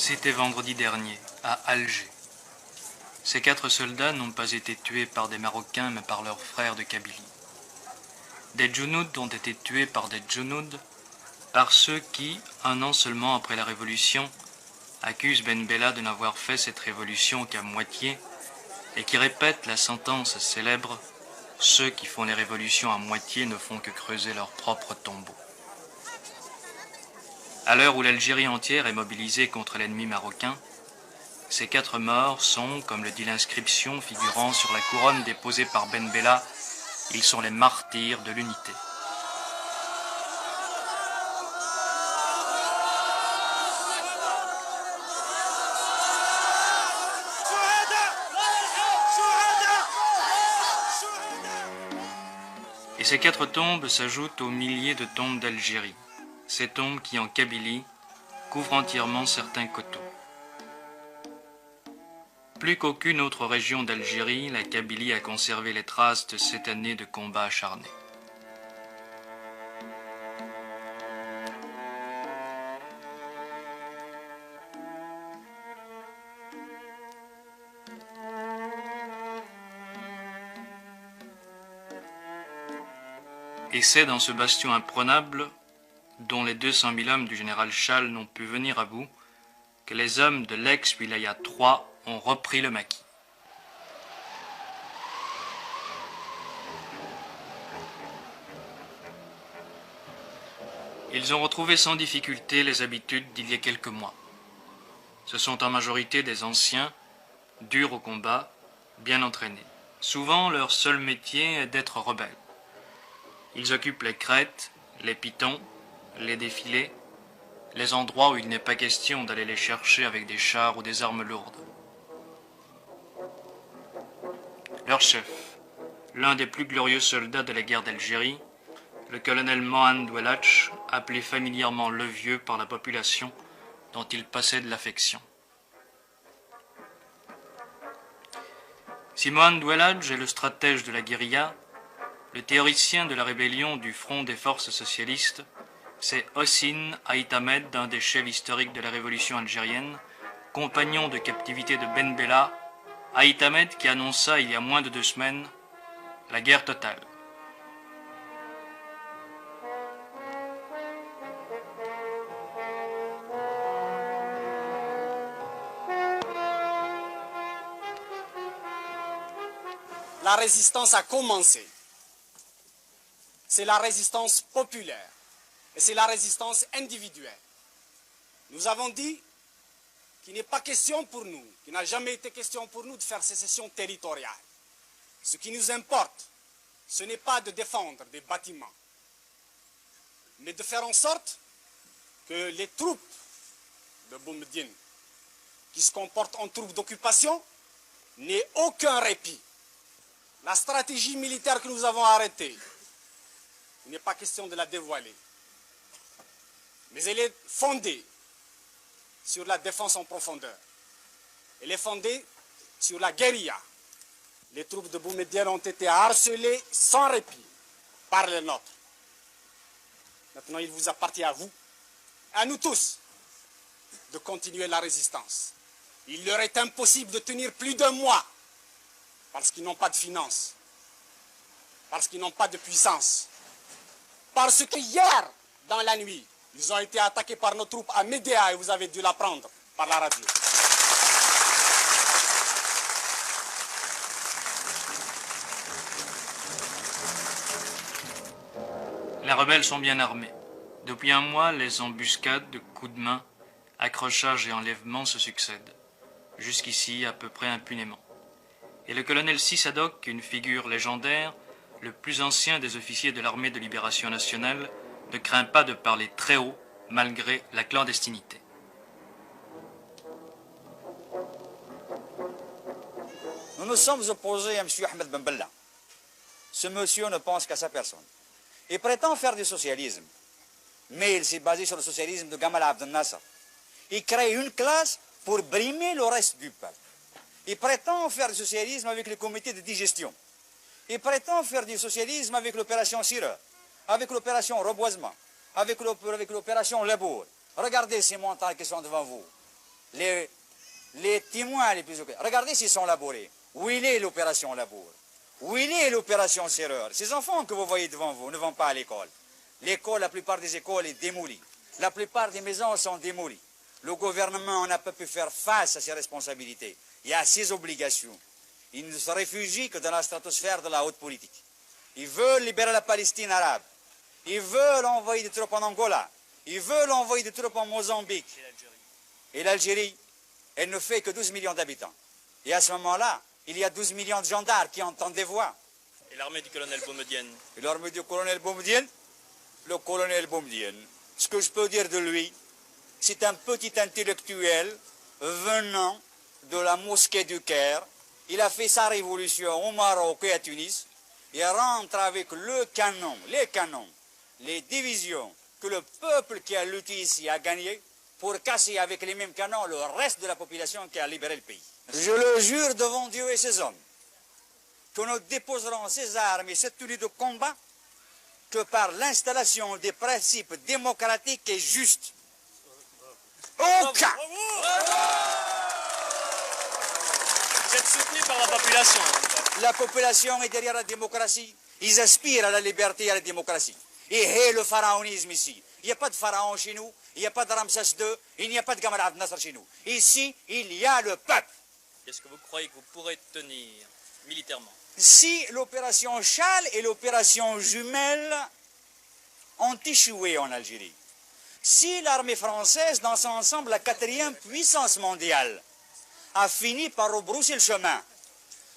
C'était vendredi dernier, à Alger. Ces 4 soldats n'ont pas été tués par des Marocains, mais par leurs frères de Kabylie. Des Djounouds ont été tués par des Djounouds, par ceux qui, un an seulement après la Révolution, accusent Ben Bella de n'avoir fait cette révolution qu'à moitié, et qui répètent la sentence célèbre « Ceux qui font les révolutions à moitié ne font que creuser leur propre tombeau ». À l'heure où l'Algérie entière est mobilisée contre l'ennemi marocain, ces 4 morts sont, comme le dit l'inscription figurant sur la couronne déposée par Ben Bella, ils sont les martyrs de l'unité. Et ces 4 tombes s'ajoutent aux milliers de tombes d'Algérie, ces tombes qui, en Kabylie, couvrent entièrement certains coteaux. Plus qu'aucune autre région d'Algérie, la Kabylie a conservé les traces de cette année de combats acharnés. Et c'est dans ce bastion imprenable, dont les 200 000 hommes du général Chal n'ont pu venir à bout, que les hommes de l'ex-Wilaya 3 ont repris le maquis. Ils ont retrouvé sans difficulté les habitudes d'il y a quelques mois. Ce sont en majorité des anciens, durs au combat, bien entraînés. Souvent, leur seul métier est d'être rebelles. Ils occupent les crêtes, les pitons, les défilés, les endroits où il n'est pas question d'aller les chercher avec des chars ou des armes lourdes. Leur chef, l'un des plus glorieux soldats de la guerre d'Algérie, le colonel Mohand Ouelach, appelé familièrement le Vieux par la population, dont il possède l'affection. Si Mohand Ouelach est le stratège de la guérilla, le théoricien de la rébellion du Front des forces socialistes, c'est Hossein Ait Ahmed, un des chefs historiques de la révolution algérienne, compagnon de captivité de Ben Bella, Ait Ahmed qui annonça il y a moins de 2 semaines la guerre totale. La résistance a commencé. C'est la résistance populaire et c'est la résistance individuelle. Nous avons dit qu'il n'est pas question pour nous, qu'il n'a jamais été question pour nous de faire sécession territoriale. Ce qui nous importe, ce n'est pas de défendre des bâtiments, mais de faire en sorte que les troupes de Boumediene, qui se comportent en troupes d'occupation, n'aient aucun répit. La stratégie militaire que nous avons arrêtée, il n'est pas question de la dévoiler, mais elle est fondée sur la défense en profondeur. Elle est fondée sur la guérilla. Les troupes de Boumediene ont été harcelées sans répit par les nôtres. Maintenant, il vous appartient à vous, à nous tous, de continuer la résistance. Il leur est impossible de tenir plus d'1 mois parce qu'ils n'ont pas de finances, parce qu'ils n'ont pas de puissance, parce que hier, dans la nuit, ils ont été attaqués par nos troupes à Médéa et vous avez dû l'apprendre par la radio. Les rebelles sont bien armés. Depuis 1 mois, les embuscades, coups de main, accrochages et enlèvements se succèdent. Jusqu'ici, à peu près impunément. Et le colonel Sissadok, une figure légendaire, le plus ancien des officiers de l'armée de libération nationale, ne craint pas de parler très haut, malgré la clandestinité. Nous nous sommes opposés à M. Ahmed Ben Bella. Ce monsieur ne pense qu'à sa personne. Il prétend faire du socialisme, mais il s'est basé sur le socialisme de Gamal Abdel Nasser. Il crée une classe pour brimer le reste du peuple. Il prétend faire du socialisme avec les comités de digestion. Il prétend faire du socialisme avec l'opération Sireur, avec l'opération Reboisement, avec l'opération Lebourg. Regardez ces montagnes qui sont devant vous. les témoins les plus occasionnels. Regardez s'ils sont labourés. Où il est l'opération labour? Où il est l'opération serreur? Ces enfants que vous voyez devant vous ne vont pas à l'école. L'école, la plupart des écoles est démolie. La plupart des maisons sont démolies. Le gouvernement n'a pas pu faire face à ses responsabilités et à ses obligations. Il ne se réfugie que dans la stratosphère de la haute politique. Ils veulent libérer la Palestine arabe. Ils veulent envoyer des troupes en Angola. Ils veulent envoyer des troupes en Mozambique. Et l'Algérie, elle ne fait que 12 millions d'habitants. Et à ce moment-là, il y a 12 millions de gendarmes qui entendent des voix. Et l'armée du colonel Boumedienne? Et l'armée du colonel Boumedienne? Le colonel Boumedienne, ce que je peux dire de lui, c'est un petit intellectuel venant de la mosquée du Caire. Il a fait sa révolution au Maroc et à Tunis. Il rentre avec les canons, les divisions que le peuple qui a lutté ici a gagné pour casser avec les mêmes canons le reste de la population qui a libéré le pays. Je le jure devant Dieu et ses hommes que nous déposerons ces armes et cette tenue de combat que par l'installation des principes démocratiques et justes. Au cas. Vous êtes soutenu par la population? La population est derrière la démocratie. Ils aspirent à la liberté et à la démocratie. Et le pharaonisme ici. Il n'y a pas de pharaon chez nous, il n'y a pas de Ramsès II, il n'y a pas de Gamal Abdel Nasser chez nous. Ici, il y a le peuple. Est-ce que vous croyez que vous pourrez tenir militairement? Si l'opération Châle et l'opération Jumelle ont échoué en Algérie, si l'armée française, dans son ensemble, la 4e puissance mondiale, a fini par rebrousser le chemin,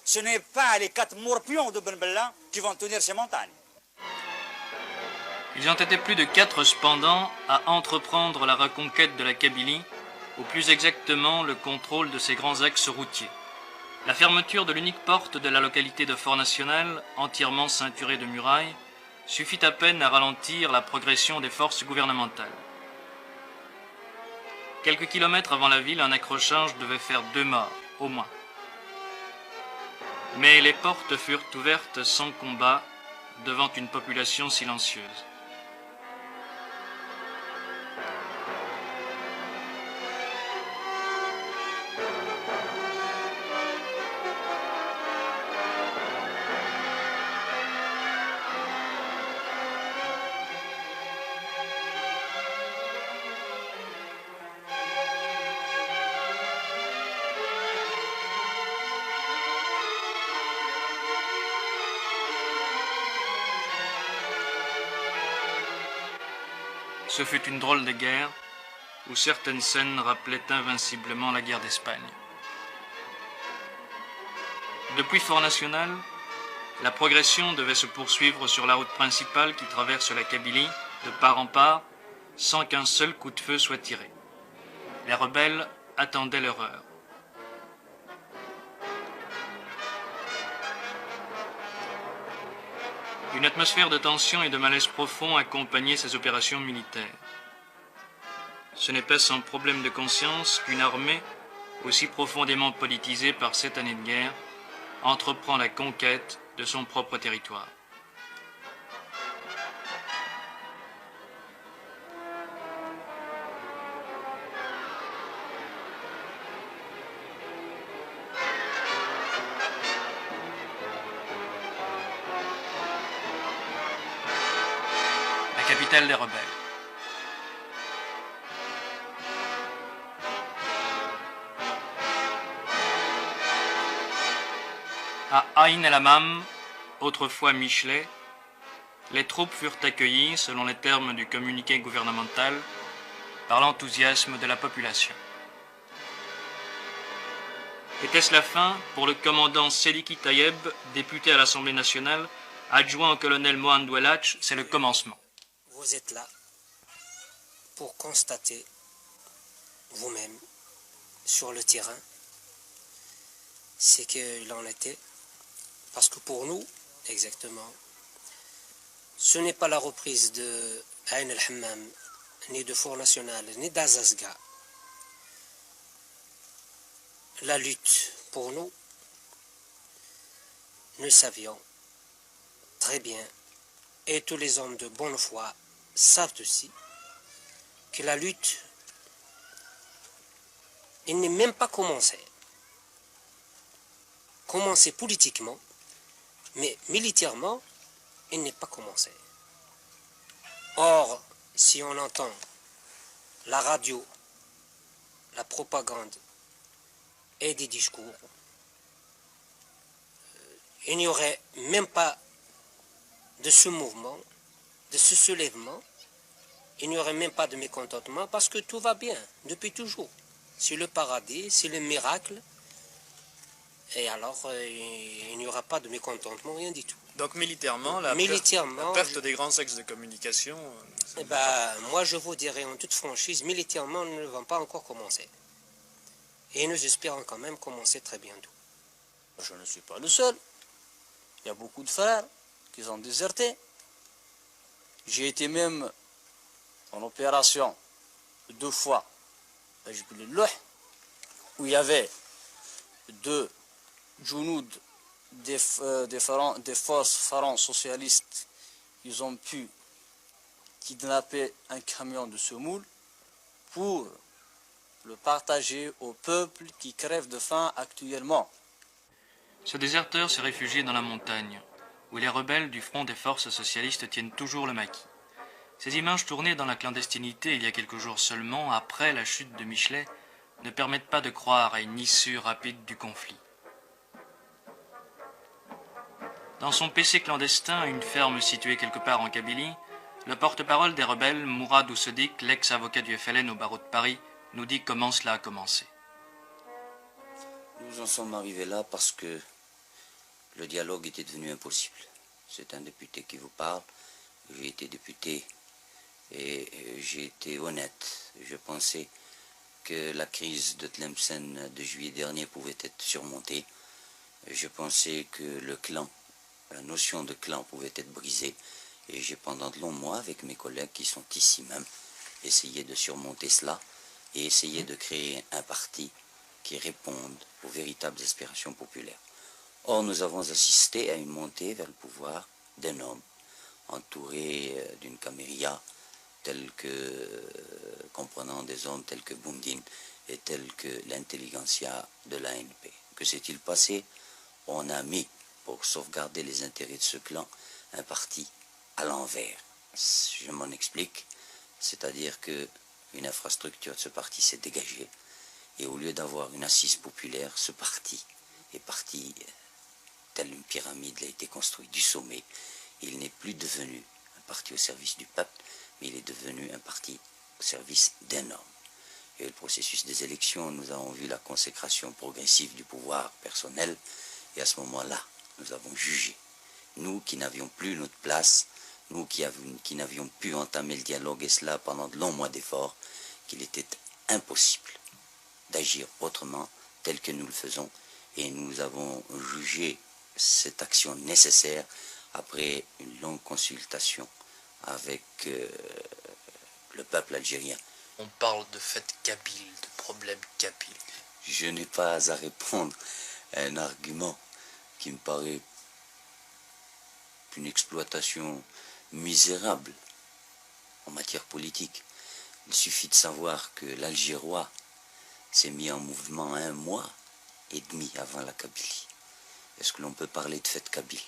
ce n'est pas les 4 morpions de Ben Bella qui vont tenir ces montagnes. Ils ont été plus de 4 cependant à entreprendre la reconquête de la Kabylie, ou plus exactement le contrôle de ses grands axes routiers. La fermeture de l'unique porte de la localité de Fort-National, entièrement ceinturée de murailles, suffit à peine à ralentir la progression des forces gouvernementales. Quelques kilomètres avant la ville, un accrochage devait faire 2 morts, au moins. Mais les portes furent ouvertes sans combat devant une population silencieuse. Ce fut une drôle de guerre, où certaines scènes rappelaient invinciblement la guerre d'Espagne. Depuis Fort-National, la progression devait se poursuivre sur la route principale qui traverse la Kabylie, de part en part, sans qu'un seul coup de feu soit tiré. Les rebelles attendaient leur heure. Une atmosphère de tension et de malaise profond accompagnait ces opérations militaires. Ce n'est pas sans problème de conscience qu'une armée, aussi profondément politisée par 7 années de guerre, entreprend la conquête de son propre territoire. Capitale des rebelles. À Aïn el-Hamam, autrefois Michelet, les troupes furent accueillies, selon les termes du communiqué gouvernemental, par l'enthousiasme de la population. Était-ce la fin pour le commandant Seliki Tayeb, député à l'Assemblée nationale, adjoint au colonel Mohamed Ouelach? C'est le commencement. Vous êtes là pour constater vous-même sur le terrain ce qu'il en était. Parce que pour nous, exactement, ce n'est pas la reprise de Aïn el-Hamam, ni de Fort-National, ni d'Azazga. La lutte, pour nous, nous savions très bien, et tous les hommes de bonne foi savent aussi, que la lutte il n'est même pas commencé. Commencé politiquement, mais militairement, il n'est pas commencé. Or, si on entend la radio, la propagande et des discours, il n'y aurait même pas de ce mouvement, de ce soulèvement, il n'y aurait même pas de mécontentement parce que tout va bien depuis toujours. C'est le paradis, c'est le miracle, et alors il n'y aura pas de mécontentement, rien du tout. Donc militairement, la perte des grands axes de communication... moi je vous dirais en toute franchise, militairement nous ne vont pas encore commencer. Et nous espérons quand même commencer très bientôt. Je ne suis pas le seul. Il y a beaucoup de frères qui ont déserté. J'ai été même en opération 2 fois à Jbel-el-Louh, où il y avait 2 Jounoud des forces pharaons socialistes. Ils ont pu kidnapper un camion de semoule pour le partager au peuple qui crève de faim actuellement. Ce déserteur s'est réfugié dans la montagne, où les rebelles du front des forces socialistes tiennent toujours le maquis. Ces images tournées dans la clandestinité il y a quelques jours seulement, après la chute de Michelet, ne permettent pas de croire à une issue rapide du conflit. Dans son PC clandestin, une ferme située quelque part en Kabylie, le porte-parole des rebelles, Mourad Oussedik, l'ex-avocat du FLN au barreau de Paris, nous dit comment cela a commencé. Nous en sommes arrivés là parce que le dialogue était devenu impossible. C'est un député qui vous parle. J'ai été député et j'ai été honnête. Je pensais que la crise de Tlemcen de juillet dernier pouvait être surmontée. Je pensais que le clan, la notion de clan pouvait être brisée. Et j'ai pendant de longs mois, avec mes collègues qui sont ici même, essayé de surmonter cela et essayé de créer un parti qui réponde aux véritables aspirations populaires. Or, nous avons assisté à une montée vers le pouvoir d'un homme, entouré d'une caméria, comprenant des hommes tels que Boundine et tels que l'intelligentsia de l'ANP. Que s'est-il passé? On a mis, pour sauvegarder les intérêts de ce clan, un parti à l'envers. Je m'en explique, c'est-à-dire qu'une infrastructure de ce parti s'est dégagée, et au lieu d'avoir une assise populaire, ce parti est parti, telle une pyramide, il a été construit du sommet. Il n'est plus devenu un parti au service du peuple, mais il est devenu un parti au service d'un homme. Et le processus des élections, nous avons vu la consécration progressive du pouvoir personnel, et à ce moment-là, nous avons jugé, nous qui n'avions plus notre place, nous qui n'avions pu entamer le dialogue, et cela pendant de longs mois d'efforts, qu'il était impossible d'agir autrement tel que nous le faisons, et nous avons jugé cette action nécessaire après une longue consultation avec le peuple algérien. On parle de fête kabyle, de problème kabyle. Je n'ai pas à répondre à un argument qui me paraît une exploitation misérable en matière politique. Il suffit de savoir que l'Algérois s'est mis en mouvement 1 mois et demi avant la Kabylie. Est-ce que l'on peut parler de fête kabyle?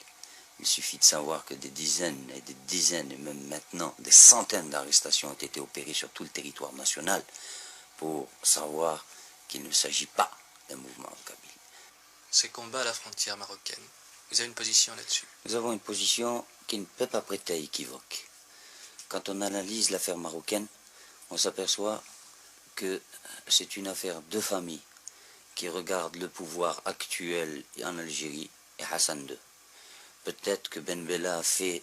Il suffit de savoir que des dizaines et des dizaines, et même maintenant des centaines d'arrestations ont été opérées sur tout le territoire national pour savoir qu'il ne s'agit pas d'un mouvement kabyle. Ces combats à la frontière marocaine, vous avez une position là-dessus? Nous avons une position qui ne peut pas prêter à équivoque. Quand on analyse l'affaire marocaine, on s'aperçoit que c'est une affaire de famille qui regarde le pouvoir actuel en Algérie et Hassan II. Peut-être que Ben Bella a fait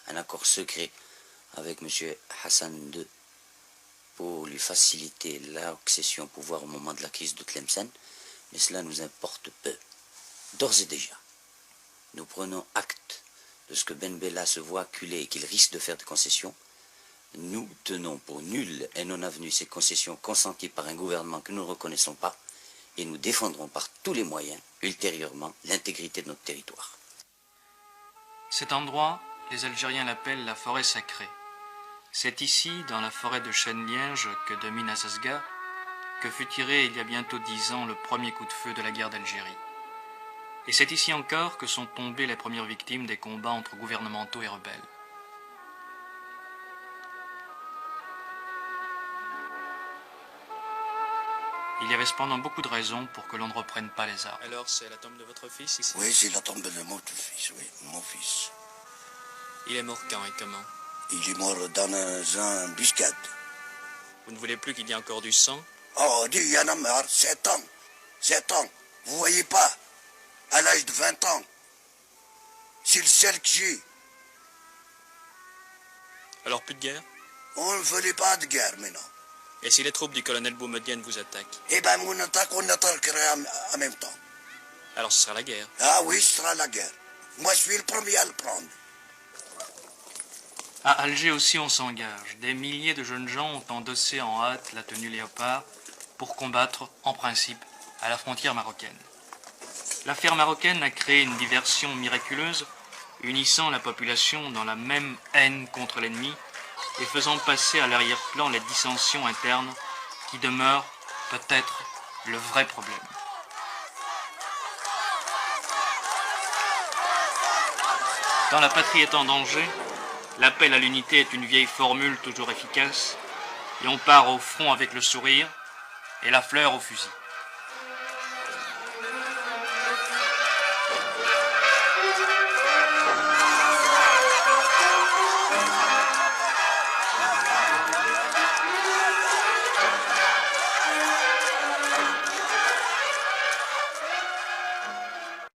un accord secret avec M. Hassan II pour lui faciliter l'accession au pouvoir au moment de la crise de Tlemcen, mais cela nous importe peu. D'ores et déjà, nous prenons acte de ce que Ben Bella se voit acculé et qu'il risque de faire des concessions. Nous tenons pour nulles et non avenues ces concessions consenties par un gouvernement que nous ne reconnaissons pas, et nous défendrons par tous les moyens, ultérieurement, l'intégrité de notre territoire. Cet endroit, les Algériens l'appellent la forêt sacrée. C'est ici, dans la forêt de chênes-lièges, que domine Assasga, que fut tiré il y a bientôt 10 ans le premier coup de feu de la guerre d'Algérie. Et c'est ici encore que sont tombées les premières victimes des combats entre gouvernementaux et rebelles. Il y avait cependant beaucoup de raisons pour que l'on ne reprenne pas les armes. Alors c'est la tombe de votre fils ici? Oui, c'est la tombe de mon fils, oui, mon fils. Il est mort quand et comment? Il est mort dans un buscade. Vous ne voulez plus qu'il y ait encore du sang? Oh, dis, il y en a marre, 7 ans. 7 ans. Vous voyez pas? À l'âge de 20 ans. C'est le seul que j'ai. Alors plus de guerre? On ne voulait pas de guerre maintenant. Et si les troupes du colonel Boumedienne vous attaquent? Eh bien, on attaquerait en même temps. Alors ce sera la guerre? Ah oui, ce sera la guerre. Moi, je suis le premier à le prendre. À Alger aussi on s'engage. Des milliers de jeunes gens ont endossé en hâte la tenue léopard pour combattre, en principe, à la frontière marocaine. L'affaire marocaine a créé une diversion miraculeuse, unissant la population dans la même haine contre l'ennemi et faisant passer à l'arrière-plan les dissensions internes qui demeurent peut-être le vrai problème. Quand la patrie est en danger, l'appel à l'unité est une vieille formule toujours efficace, et on part au front avec le sourire et la fleur au fusil.